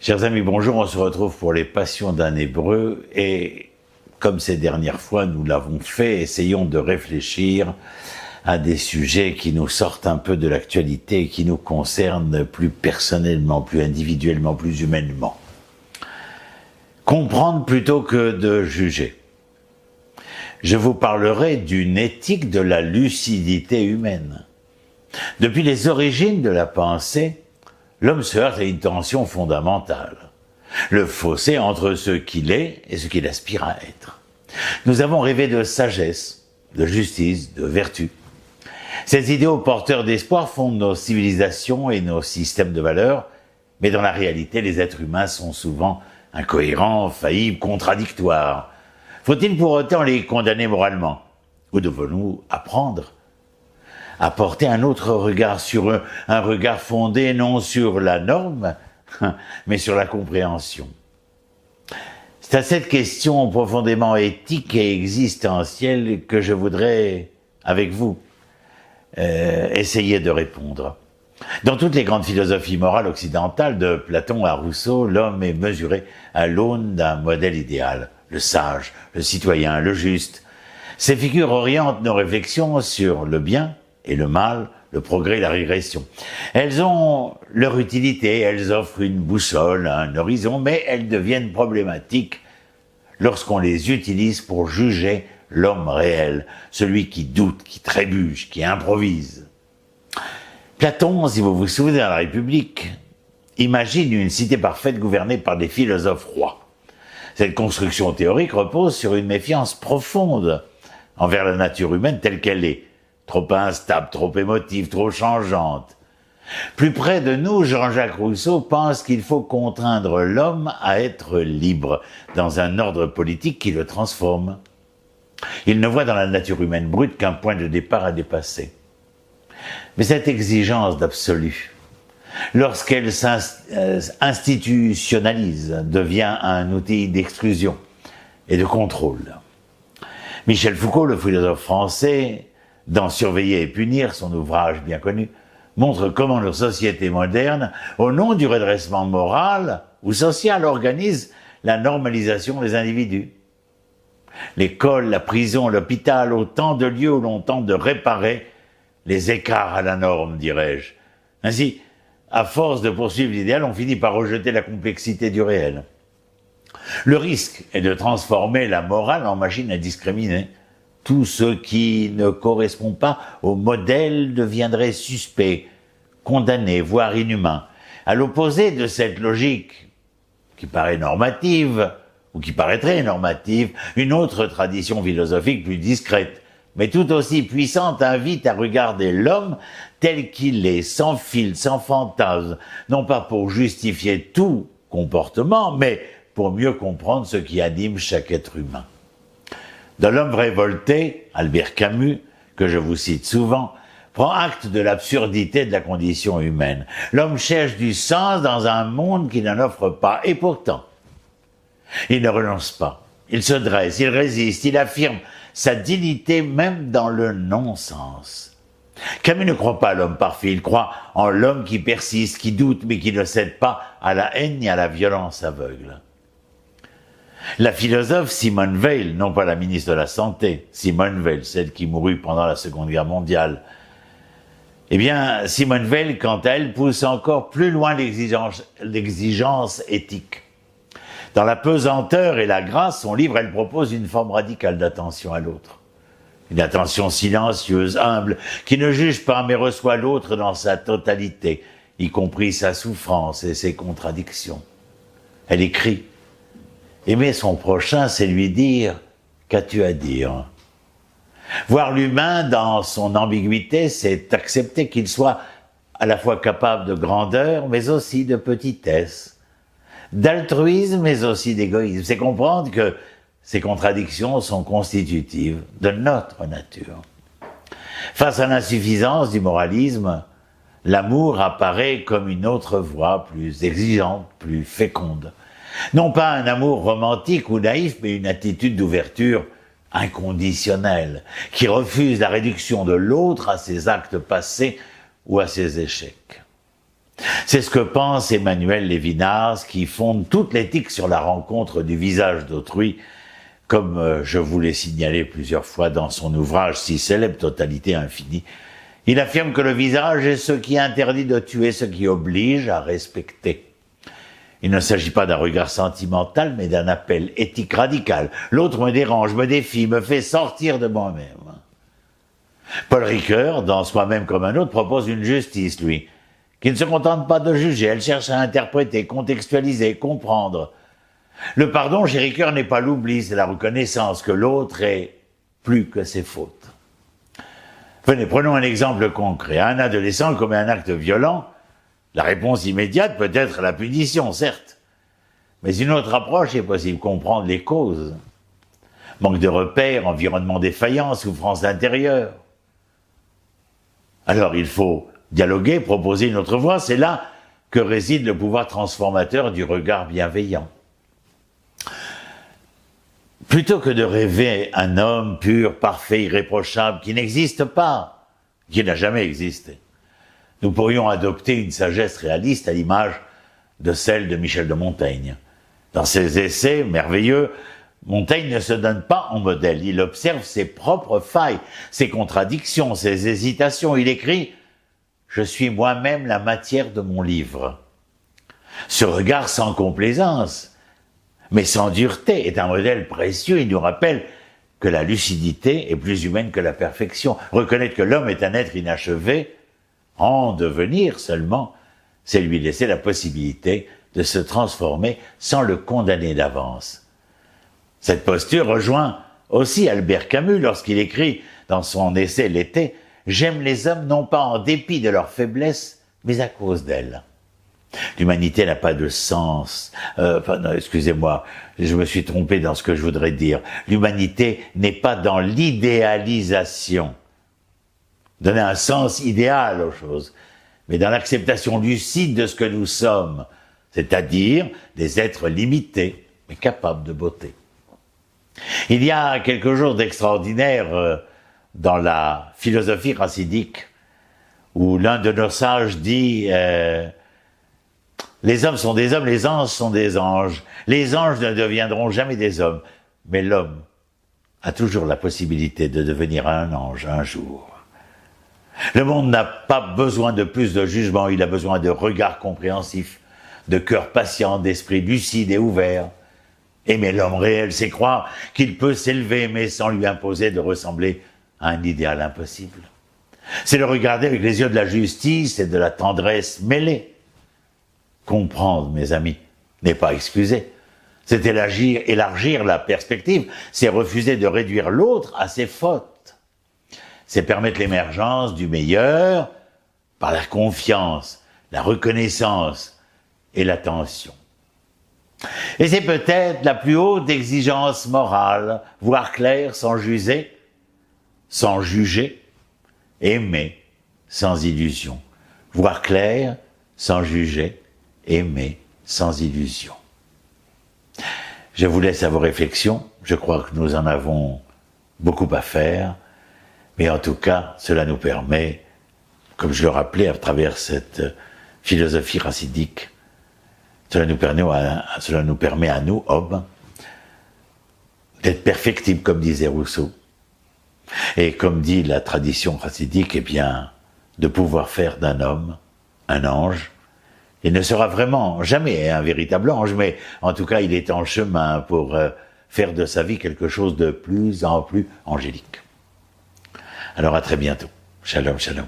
Chers amis, bonjour, on se retrouve pour les Passions d'un Hébreu et comme ces dernières fois nous l'avons fait, essayons de réfléchir à des sujets qui nous sortent un peu de l'actualité et qui nous concernent plus personnellement, plus individuellement, plus humainement. Comprendre plutôt que de juger. Je vous parlerai d'une éthique de la lucidité humaine. Depuis les origines de la pensée, l'homme se heurte à une tension fondamentale, le fossé entre ce qu'il est et ce qu'il aspire à être. Nous avons rêvé de sagesse, de justice, de vertu. Ces idéaux porteurs d'espoir fondent nos civilisations et nos systèmes de valeurs, mais dans la réalité, les êtres humains sont souvent incohérents, faillibles, contradictoires. Faut-il pour autant les condamner moralement? Ou devons-nous apprendre à porter un autre regard sur eux, un regard fondé non sur la norme, mais sur la compréhension. C'est à cette question profondément éthique et existentielle que je voudrais, avec vous, essayer de répondre. Dans toutes les grandes philosophies morales occidentales, de Platon à Rousseau, l'homme est mesuré à l'aune d'un modèle idéal, le sage, le citoyen, le juste. Ces figures orientent nos réflexions sur le bien et le mal, le progrès et la régression. Elles ont leur utilité, elles offrent une boussole, un horizon, mais elles deviennent problématiques lorsqu'on les utilise pour juger l'homme réel, celui qui doute, qui trébuche, qui improvise. Platon, si vous vous souvenez, dans la République, imagine une cité parfaite gouvernée par des philosophes rois. Cette construction théorique repose sur une méfiance profonde envers la nature humaine telle qu'elle est, trop instable, trop émotive, trop changeante. Plus près de nous, Jean-Jacques Rousseau pense qu'il faut contraindre l'homme à être libre dans un ordre politique qui le transforme. Il ne voit dans la nature humaine brute qu'un point de départ à dépasser. Mais cette exigence d'absolu, lorsqu'elle s'institutionnalise, devient un outil d'exclusion et de contrôle. Michel Foucault, le philosophe français, dans Surveiller et punir, son ouvrage bien connu, montre comment nos sociétés modernes, au nom du redressement moral ou social, organisent la normalisation des individus. L'école, la prison, l'hôpital, autant de lieux où l'on tente de réparer les écarts à la norme, dirais-je. Ainsi, à force de poursuivre l'idéal, on finit par rejeter la complexité du réel. Le risque est de transformer la morale en machine à discriminer. Tout ce qui ne correspond pas au modèle deviendrait suspect, condamné, voire inhumain. À l'opposé de cette logique qui paraît normative, ou qui paraîtrait normative, une autre tradition philosophique plus discrète, mais tout aussi puissante, invite à regarder l'homme tel qu'il est, sans fil, sans fantasme, non pas pour justifier tout comportement, mais pour mieux comprendre ce qui anime chaque être humain. Dans L'homme révolté, Albert Camus, que je vous cite souvent, prend acte de l'absurdité de la condition humaine. L'homme cherche du sens dans un monde qui n'en offre pas, et pourtant, il ne renonce pas. Il se dresse, il résiste, il affirme sa dignité même dans le non-sens. Camus ne croit pas à l'homme parfait, il croit en l'homme qui persiste, qui doute, mais qui ne cède pas à la haine ni à la violence aveugle. La philosophe Simone Veil, non pas la ministre de la Santé, Simone Veil, celle qui mourut pendant la Seconde Guerre mondiale, eh bien, Simone Veil, quant à elle, pousse encore plus loin l'exigence éthique. Dans La pesanteur et la grâce, son livre, elle propose une forme radicale d'attention à l'autre. Une attention silencieuse, humble, qui ne juge pas mais reçoit l'autre dans sa totalité, y compris sa souffrance et ses contradictions. Elle écrit: aimer son prochain, c'est lui dire « qu'as-tu à dire ?» Voir l'humain dans son ambiguïté, c'est accepter qu'il soit à la fois capable de grandeur, mais aussi de petitesse, d'altruisme, mais aussi d'égoïsme. C'est comprendre que ces contradictions sont constitutives de notre nature. Face à l'insuffisance du moralisme, l'amour apparaît comme une autre voie plus exigeante, plus féconde. Non pas un amour romantique ou naïf, mais une attitude d'ouverture inconditionnelle, qui refuse la réduction de l'autre à ses actes passés ou à ses échecs. C'est ce que pense Emmanuel Lévinas, qui fonde toute l'éthique sur la rencontre du visage d'autrui, comme je vous l'ai signalé plusieurs fois dans son ouvrage si célèbre Totalité infinie. Il affirme que le visage est ce qui interdit de tuer, ce qui oblige à respecter. Il ne s'agit pas d'un regard sentimental, mais d'un appel éthique radical. L'autre me dérange, me défie, me fait sortir de moi-même. Paul Ricoeur, dans Soi-même comme un autre, propose une justice, lui, qui ne se contente pas de juger, elle cherche à interpréter, contextualiser, comprendre. Le pardon, chez Ricoeur, n'est pas l'oubli, c'est la reconnaissance que l'autre est plus que ses fautes. Venez, prenons un exemple concret. Un adolescent commet un acte violent. La réponse immédiate peut être la punition, certes. Mais une autre approche est possible, comprendre les causes. Manque de repères, environnement défaillant, souffrance intérieure. Alors il faut dialoguer, proposer une autre voie. C'est là que réside le pouvoir transformateur du regard bienveillant. Plutôt que de rêver un homme pur, parfait, irréprochable, qui n'existe pas, qui n'a jamais existé, nous pourrions adopter une sagesse réaliste à l'image de celle de Michel de Montaigne. Dans ses essais merveilleux, Montaigne ne se donne pas en modèle, il observe ses propres failles, ses contradictions, ses hésitations. Il écrit « Je suis moi-même la matière de mon livre ». Ce regard sans complaisance, mais sans dureté, est un modèle précieux. Il nous rappelle que la lucidité est plus humaine que la perfection. Reconnaître que l'homme est un être inachevé, en devenir seulement, c'est lui laisser la possibilité de se transformer sans le condamner d'avance. Cette posture rejoint aussi Albert Camus lorsqu'il écrit dans son essai L'été « J'aime les hommes non pas en dépit de leur faiblesse, mais à cause d'elles ». L'humanité n'a pas de sens. Non, excusez-moi, je me suis trompé dans ce que je voudrais dire. L'humanité n'est pas dans l'idéalisation. Donner un sens idéal aux choses, mais dans l'acceptation lucide de ce que nous sommes, c'est-à-dire des êtres limités, mais capables de beauté. Il y a quelque chose d'extraordinaire dans la philosophie racidique, où l'un de nos sages dit les hommes sont des hommes, les anges sont des anges. Les anges ne deviendront jamais des hommes, mais l'homme a toujours la possibilité de devenir un ange un jour. Le monde n'a pas besoin de plus de jugement, il a besoin de regards compréhensifs, de cœurs patients, d'esprit lucide et ouvert. Aimer l'homme réel, c'est croire qu'il peut s'élever, mais sans lui imposer de ressembler à un idéal impossible. C'est le regarder avec les yeux de la justice et de la tendresse mêlée. Comprendre, mes amis, n'est pas excuser. C'est élargir la perspective, c'est refuser de réduire l'autre à ses fautes. C'est permettre l'émergence du meilleur par la confiance, la reconnaissance et l'attention. Et c'est peut-être la plus haute exigence morale, voir clair sans juger, aimer sans illusion. Voir clair sans juger, aimer sans illusion. Je vous laisse à vos réflexions. Je crois que nous en avons beaucoup à faire. Mais en tout cas, cela nous permet, comme je le rappelais à travers cette philosophie racidique, cela nous permet à nous, hommes, d'être perfectibles, comme disait Rousseau. Et comme dit la tradition racidique, eh bien, de pouvoir faire d'un homme un ange. Il ne sera vraiment jamais un véritable ange, mais en tout cas, il est en chemin pour faire de sa vie quelque chose de plus en plus angélique. Alors à très bientôt. Shalom, shalom.